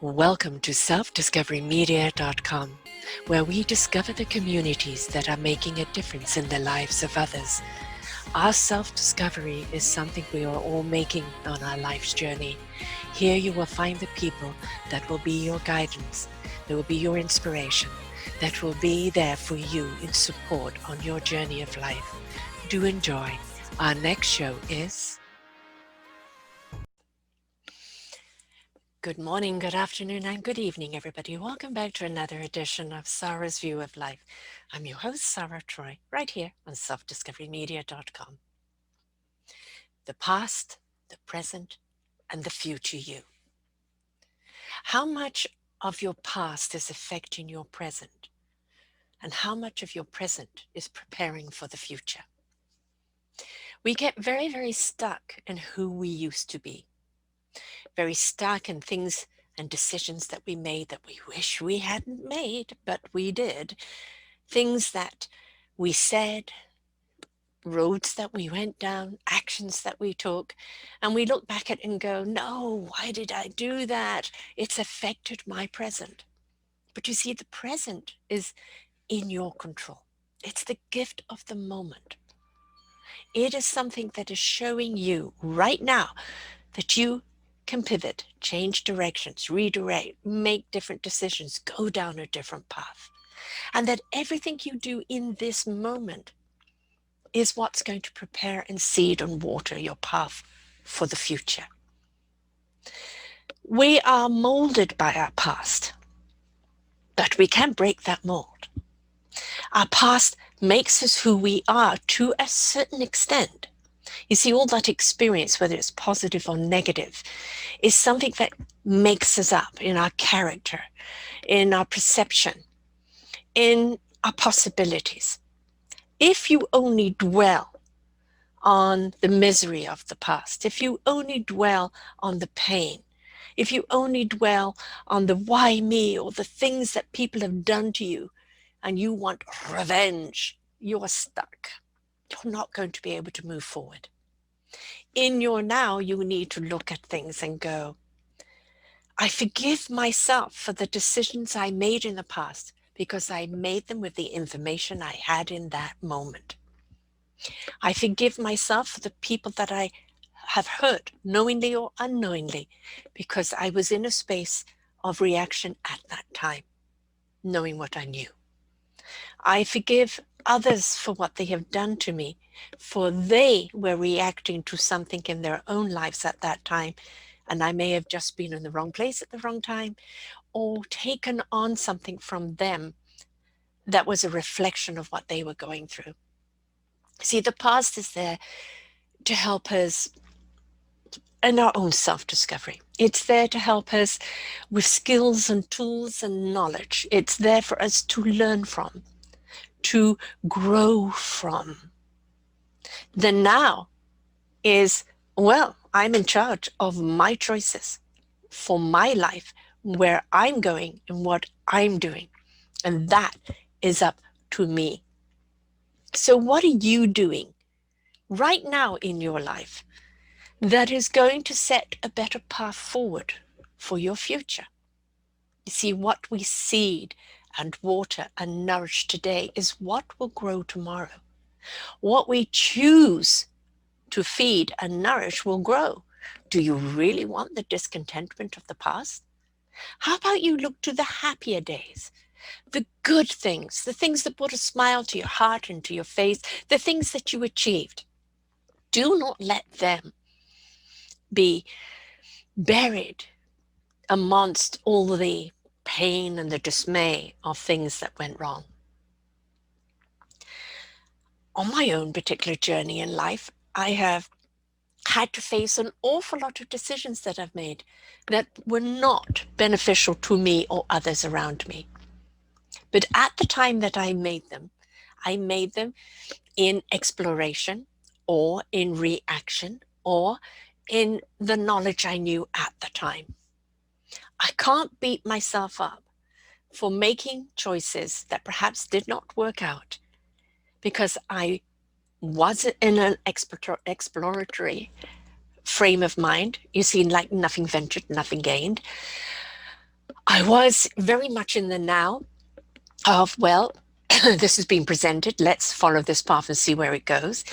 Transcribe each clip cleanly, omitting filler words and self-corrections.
Welcome to selfdiscoverymedia.com, where we discover the communities that are making a difference in the lives of others. Our self-discovery is something we are all making on our life's journey. Here you will find the people that will be your guidance, that will be your inspiration, that will be there for you in support on your journey of life. Do enjoy. Our next show is... Good morning, good afternoon, and good evening, everybody. Welcome back to another edition of Sarah's View of Life. I'm your host, Sarah Troy, right here on selfdiscoverymedia.com. The past, the present, and the future you. How much of your past is affecting your present? And how much of your present is preparing for the future? We get very, very stuck in who we used to be. Very stuck in things and decisions that we made that we wish we hadn't made, but we did. Things that we said, roads that we went down, actions that we took, and we look back at it and go, no, why did I do that? It's affected my present. But you see, the present is in your control. It's the gift of the moment. It is something that is showing you right now that you can pivot, change directions, redirect, make different decisions, go down a different path. And that everything you do in this moment is what's going to prepare and seed and water your path for the future. We are molded by our past, but we can break that mold. Our past makes us who we are to a certain extent. You see, all that experience, whether it's positive or negative, is something that makes us up in our character, in our perception, in our possibilities. If you only dwell on the misery of the past, if you only dwell on the pain, if you only dwell on the why me or the things that people have done to you, and you want revenge, you're stuck. You're not going to be able to move forward. In your now, you need to look at things and go, I forgive myself for the decisions I made in the past because I made them with the information I had in that moment. I forgive myself for the people that I have hurt, knowingly or unknowingly, because I was in a space of reaction at that time, knowing what I knew. I forgive others for what they have done to me, for they were reacting to something in their own lives at that time, and I may have just been in the wrong place at the wrong time, or taken on something from them that was a reflection of what they were going through. See, the past is there to help us in our own self-discovery. It's there to help us with skills and tools and knowledge. It's there for us to learn from, to grow from. The now is, well, I'm in charge of my choices for my life, where I'm going and what I'm doing. And that is up to me. So what are you doing right now in your life that is going to set a better path forward for your future? You see, what we seed and water and nourish today is what will grow tomorrow. What we choose to feed and nourish will grow. Do you really want the discontentment of the past? How about you look to the happier days, the good things, the things that put a smile to your heart and to your face, the things that you achieved. Do not let them be buried amongst all the pain and the dismay of things that went wrong. On my own particular journey in life, I have had to face an awful lot of decisions that I've made that were not beneficial to me or others around me. But at the time that I made them in exploration or in reaction or in the knowledge I knew at the time. I can't beat myself up for making choices that perhaps did not work out because I was in an exploratory frame of mind. You see, like nothing ventured, nothing gained. I was very much in the now of, well, this has been presented, let's follow this path and see where it goes.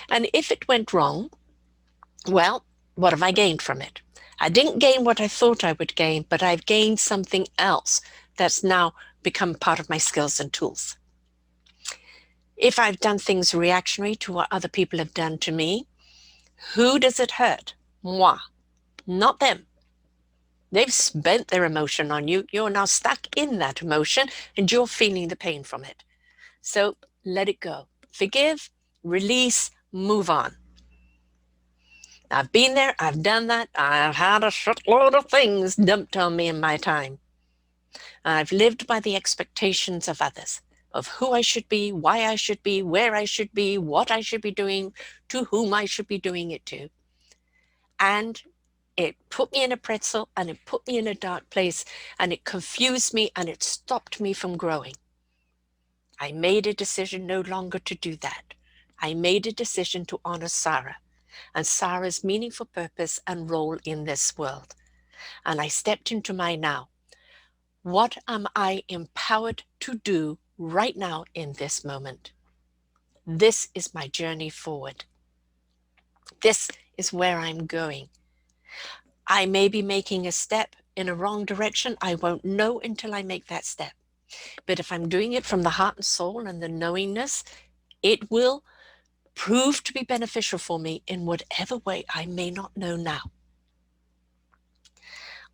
And if it went wrong, well, what have I gained from it? I didn't gain what I thought I would gain, but I've gained something else that's now become part of my skills and tools. If I've done things reactionary to what other people have done to me, who does it hurt? Moi, not them. They've spent their emotion on you. You're now stuck in that emotion and you're feeling the pain from it. So let it go. Forgive, release, move on. I've been there, I've done that, I've had a shitload of things dumped on me in my time. I've lived by the expectations of others, of who I should be, why I should be, where I should be, what I should be doing, to whom I should be doing it to. And it put me in a pretzel and it put me in a dark place and it confused me and it stopped me from growing. I made a decision no longer to do that. I made a decision to honor Sarah and Sarah's meaningful purpose and role in this world. And I stepped into my now. What am I empowered to do right now in this moment? This is my journey forward. This is where I'm going. I may be making a step in a wrong direction. I won't know until I make that step. But if I'm doing it from the heart and soul and the knowingness, it will prove to be beneficial for me in whatever way I may not know now.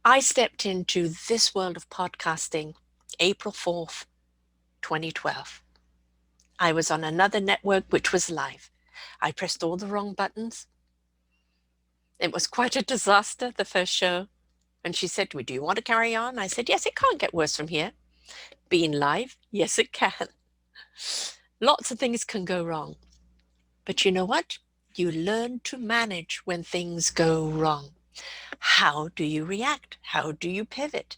I stepped into this world of podcasting April 4th, 2012. I was on another network which was live. I pressed all the wrong buttons. It was quite a disaster, the first show. And she said to me, do you want to carry on? I said, yes, it can't get worse from here. Being live, yes, it can. Lots of things can go wrong. But you know what? You learn to manage when things go wrong. How do you react? How do you pivot?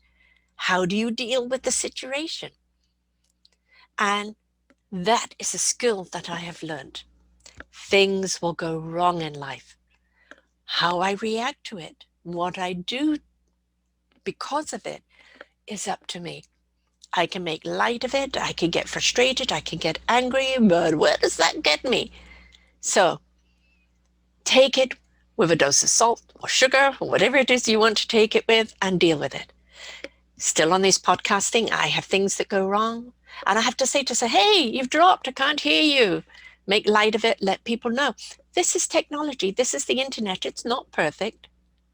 How do you deal with the situation? And that is a skill that I have learned. Things will go wrong in life. How I react to it, what I do because of it, is up to me. I can make light of it, I can get frustrated, I can get angry, but where does that get me? So take it with a dose of salt or sugar or whatever it is you want to take it with and deal with it. Still on this podcasting, I have things that go wrong. And I have to say, hey, you've dropped, I can't hear you. Make light of it, let people know. This is technology, this is the internet, it's not perfect.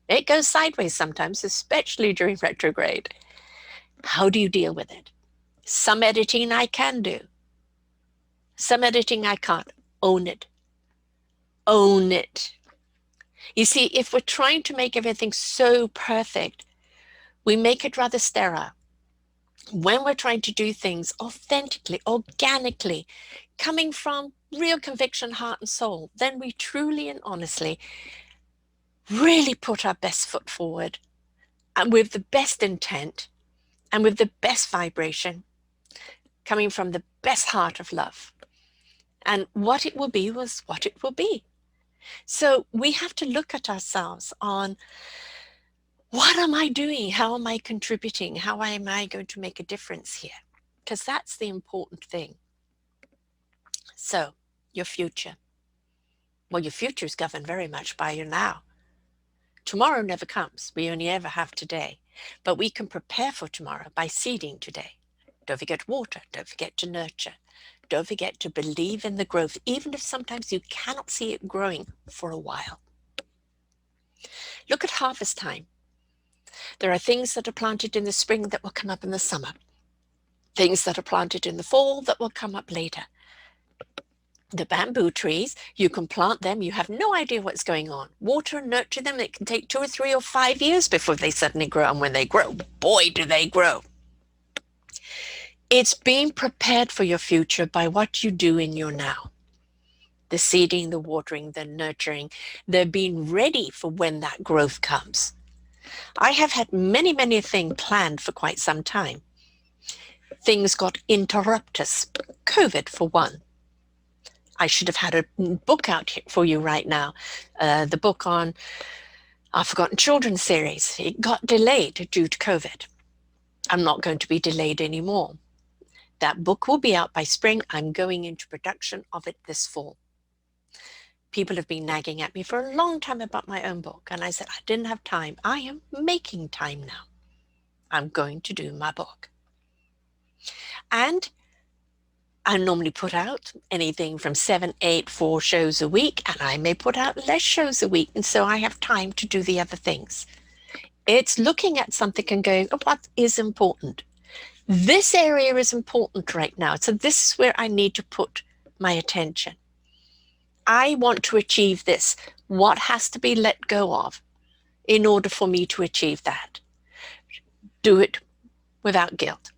It goes sideways sometimes, especially during retrograde. How do you deal with it? Some editing I can do. Some editing I can't. Own it. Own it. You see, if we're trying to make everything so perfect, we make it rather sterile. When we're trying to do things authentically, organically, coming from real conviction, heart and soul, then we truly and honestly really put our best foot forward and with the best intent and with the best vibration, coming from the best heart of love. And what it will be was what it will be. So we have to look at ourselves on, what am I doing? How am I contributing? How am I going to make a difference here? Because that's the important thing. So your future. Well, your future is governed very much by your now. Tomorrow never comes. We only ever have today. But we can prepare for tomorrow by seeding today. Don't forget water. Don't forget to nurture. Don't forget to believe in the growth, even if sometimes you cannot see it growing for a while. Look at harvest time. There are things that are planted in the spring that will come up in the summer. Things that are planted in the fall that will come up later. The bamboo trees, you can plant them, you have no idea what's going on. Water and nurture them, it can take 2 or 3 or 5 years before they suddenly grow. And when they grow, boy, do they grow. It's being prepared for your future by what you do in your now. The seeding, the watering, the nurturing, they're being ready for when that growth comes. I have had many, many things planned for quite some time. Things got interrupted. COVID for one. I should have had a book out for you right now. The book on our Forgotten Children series. It got delayed due to COVID. I'm not going to be delayed anymore. That book will be out by spring. I'm going into production of it this fall. People have been nagging at me for a long time about my own book, and I said I didn't have time. I am making time now. I'm going to do my book. And I normally put out anything from 7, 8, 4 shows a week, and I may put out less shows a week, and so I have time to do the other things. It's looking at something and going, oh, what is important? This area is important right now, so this is where I need to put my attention. I want to achieve this. What has to be let go of in order for me to achieve that? Do it without guilt.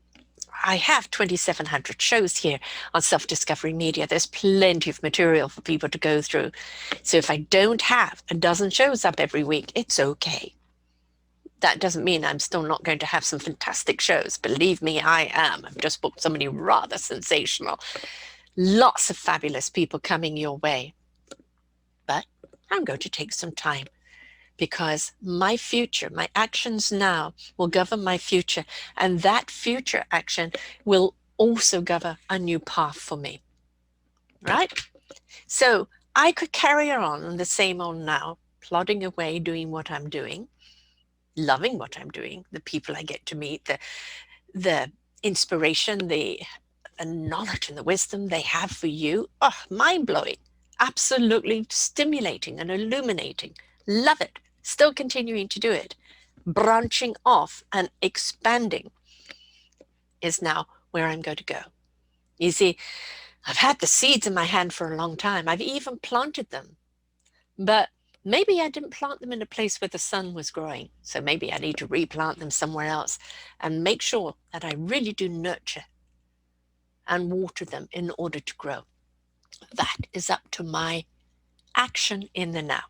I have 2,700 shows here on Self-Discovery Media. There's plenty of material for people to go through. So if I don't have a dozen shows up every week, it's okay. That doesn't mean I'm still not going to have some fantastic shows. Believe me, I am. I've just booked somebody rather sensational. Lots of fabulous people coming your way. But I'm going to take some time, because my future, my actions now will govern my future, and that future action will also govern a new path for me, right? So I could carry on the same old now, plodding away, doing what I'm doing, loving what I'm doing, the people I get to meet, the inspiration, the knowledge and the wisdom they have for you. Oh, mind-blowing, absolutely stimulating and illuminating. Love it. Still continuing to do it. Branching off and expanding is now where I'm going to go. You see, I've had the seeds in my hand for a long time. I've even planted them, but maybe I didn't plant them in a place where the sun was growing. So maybe I need to replant them somewhere else and make sure that I really do nurture and water them in order to grow. That is up to my action in the now.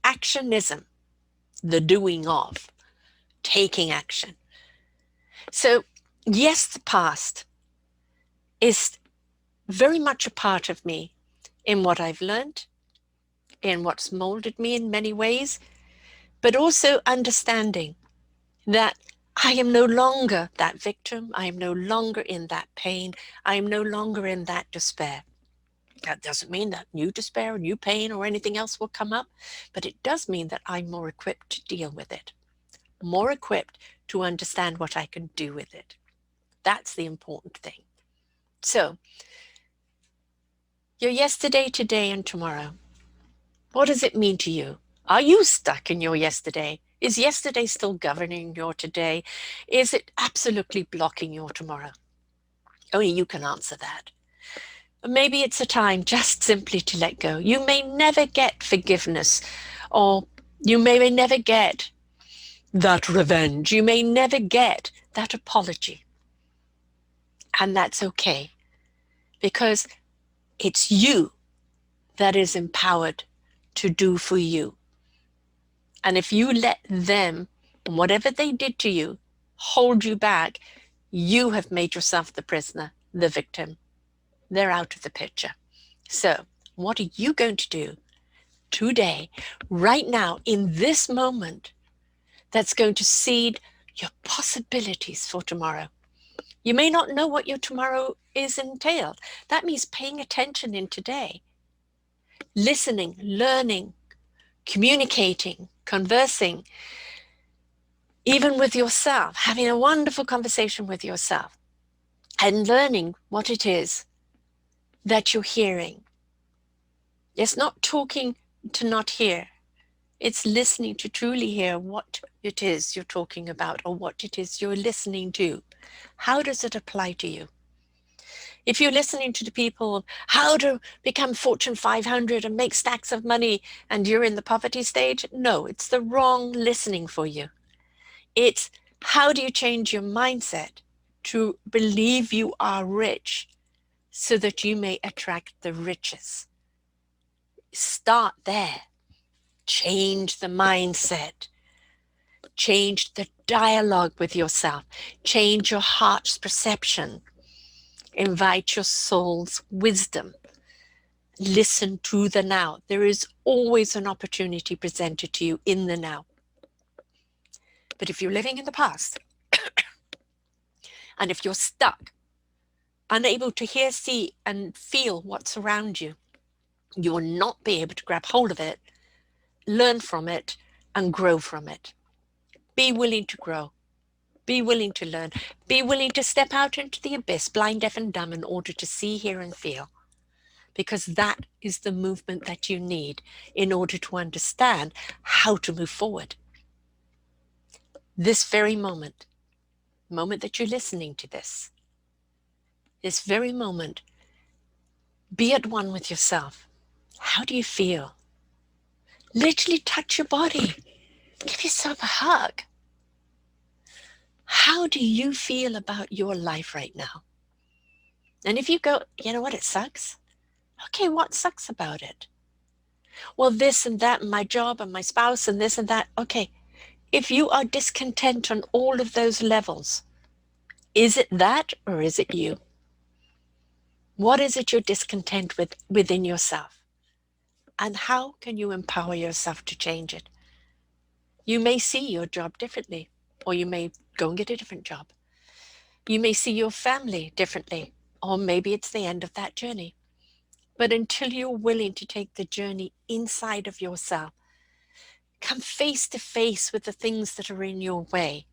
Actionism, the doing of, taking action. So yes, the past is very much a part of me in what I've learned, in what's molded me in many ways, but also understanding that I am no longer that victim. I am no longer in that pain. I am no longer in that despair. That doesn't mean that new despair, new pain, or anything else will come up, but it does mean that I'm more equipped to deal with it, more equipped to understand what I can do with it. That's the important thing. So, your yesterday, today, and tomorrow. What does it mean to you? Are you stuck in your yesterday? Is yesterday still governing your today? Is it absolutely blocking your tomorrow? Only you can answer that. Maybe it's a time just simply to let go. You may never get forgiveness, or you may never get that revenge. You may never get that apology. And that's okay, because it's you that is empowered to do for you. And if you let them, whatever they did to you, hold you back, you have made yourself the prisoner, the victim. They're out of the picture. So what are you going to do today, right now, in this moment, that's going to seed your possibilities for tomorrow? You may not know what your tomorrow is entailed. That means paying attention in today, listening, learning, communicating, conversing, even with yourself, having a wonderful conversation with yourself and learning what it is that you're hearing. It's not talking to not hear. It's listening to truly hear what it is you're talking about, or what it is you're listening to. How does it apply to you? If you're listening to the people, how to become Fortune 500 and make stacks of money, and you're in the poverty stage, no, it's the wrong listening for you. It's how do you change your mindset to believe you are rich so that you may attract the riches? Start there. Change the mindset. Change the dialogue with yourself. Change your heart's perception. Invite your soul's wisdom. Listen to the now. There is always an opportunity presented to you in the now. But if you're living in the past, And if you're stuck, unable to hear, see, and feel what's around you, you will not be able to grab hold of it, learn from it, and grow from it. Be willing to grow. Be willing to learn. Be willing to step out into the abyss, blind, deaf, and dumb, in order to see, hear, and feel. Because that is the movement that you need in order to understand how to move forward. This very moment that you're listening to this very moment, be at one with yourself. How do you feel? Literally touch your body. Give yourself a hug. How do you feel about your life right now? And if you go, you know what, it sucks. Okay, what sucks about it? Well, this and that, and my job and my spouse and this and that. Okay, if you are discontent on all of those levels, is it that or is it you? What is it you're discontent with within yourself? And how can you empower yourself to change it? You may see your job differently, or you may go and get a different job. You may see your family differently, or maybe it's the end of that journey. But until you're willing to take the journey inside of yourself, come face to face with the things that are in your way,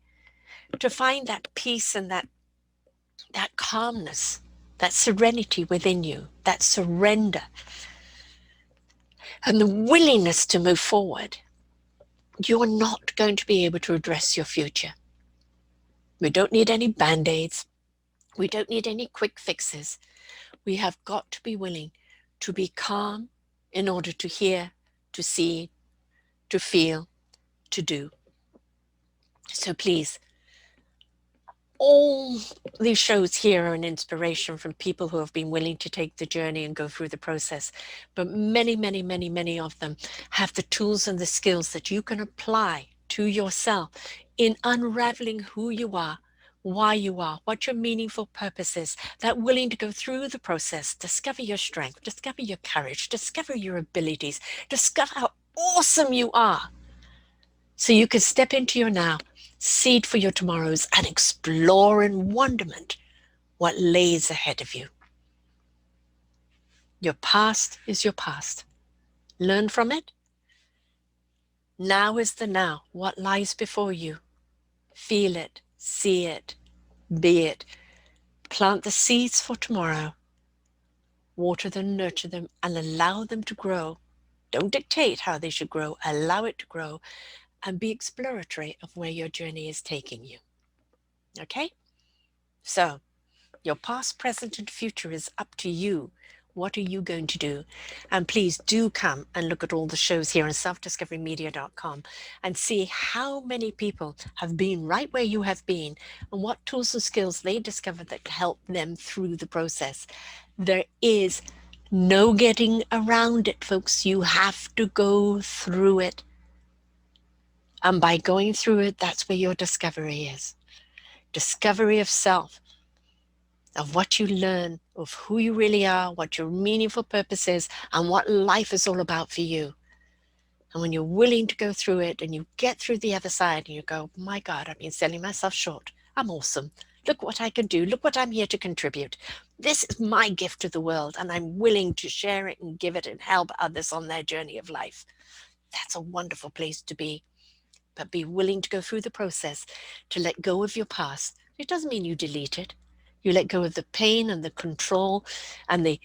to find that peace and that calmness, that serenity within you, that surrender, and the willingness to move forward, you're not going to be able to address your future. We don't need any band-aids. We don't need any quick fixes. We have got to be willing to be calm in order to hear, to see, to feel, to do. So please, all these shows here are an inspiration from people who have been willing to take the journey and go through the process. But many, many, many, many of them have the tools and the skills that you can apply to yourself in unraveling who you are, why you are, what your meaningful purpose is, that willing to go through the process, discover your strength, discover your courage, discover your abilities, discover how awesome you are, so you can step into your now, seed for your tomorrows, and explore in wonderment what lays ahead of you. Your past is your past. Learn from it. Now is the now. What lies before you? Feel it, see it, be it. Plant the seeds for tomorrow. Water them, nurture them, and allow them to grow. Don't dictate how they should grow. Allow it to grow, and be exploratory of where your journey is taking you. Okay? So, your past, present, and future is up to you. What are you going to do? And please do come and look at all the shows here on selfdiscoverymedia.com and see how many people have been right where you have been and what tools and skills they discovered that help them through the process. There is no getting around it, folks. You have to go through it. And by going through it, that's where your discovery is. Discovery of self, of what you learn, of who you really are, what your meaningful purpose is, and what life is all about for you. And when you're willing to go through it and you get through the other side and you go, my God, I've been selling myself short. I'm awesome. Look what I can do. Look what I'm here to contribute. This is my gift to the world, and I'm willing to share it and give it and help others on their journey of life. That's a wonderful place to be. But be willing to go through the process to let go of your past. It doesn't mean you delete it. You let go of the pain and the control and the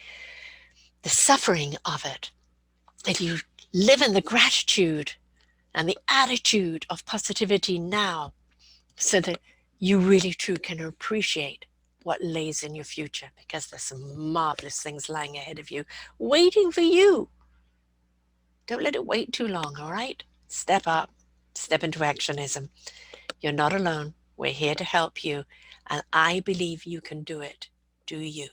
suffering of it. If you live in the gratitude and the attitude of positivity now, so that you really truly can appreciate what lays in your future, because there's some marvelous things lying ahead of you, waiting for you. Don't let it wait too long, all right? Step up, step into actionism. You're not alone. We're here to help you, and I believe you can do it. Do you?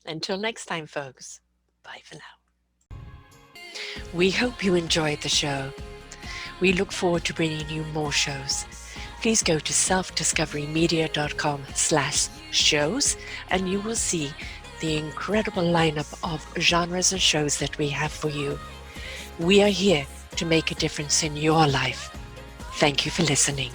Until next time, folks, bye for now. We hope you enjoyed the show. We look forward to bringing you more shows. Please go to selfdiscoverymedia.com/shows, and you will see the incredible lineup of genres and shows that we have for you. We are here to make a difference in your life. Thank you for listening.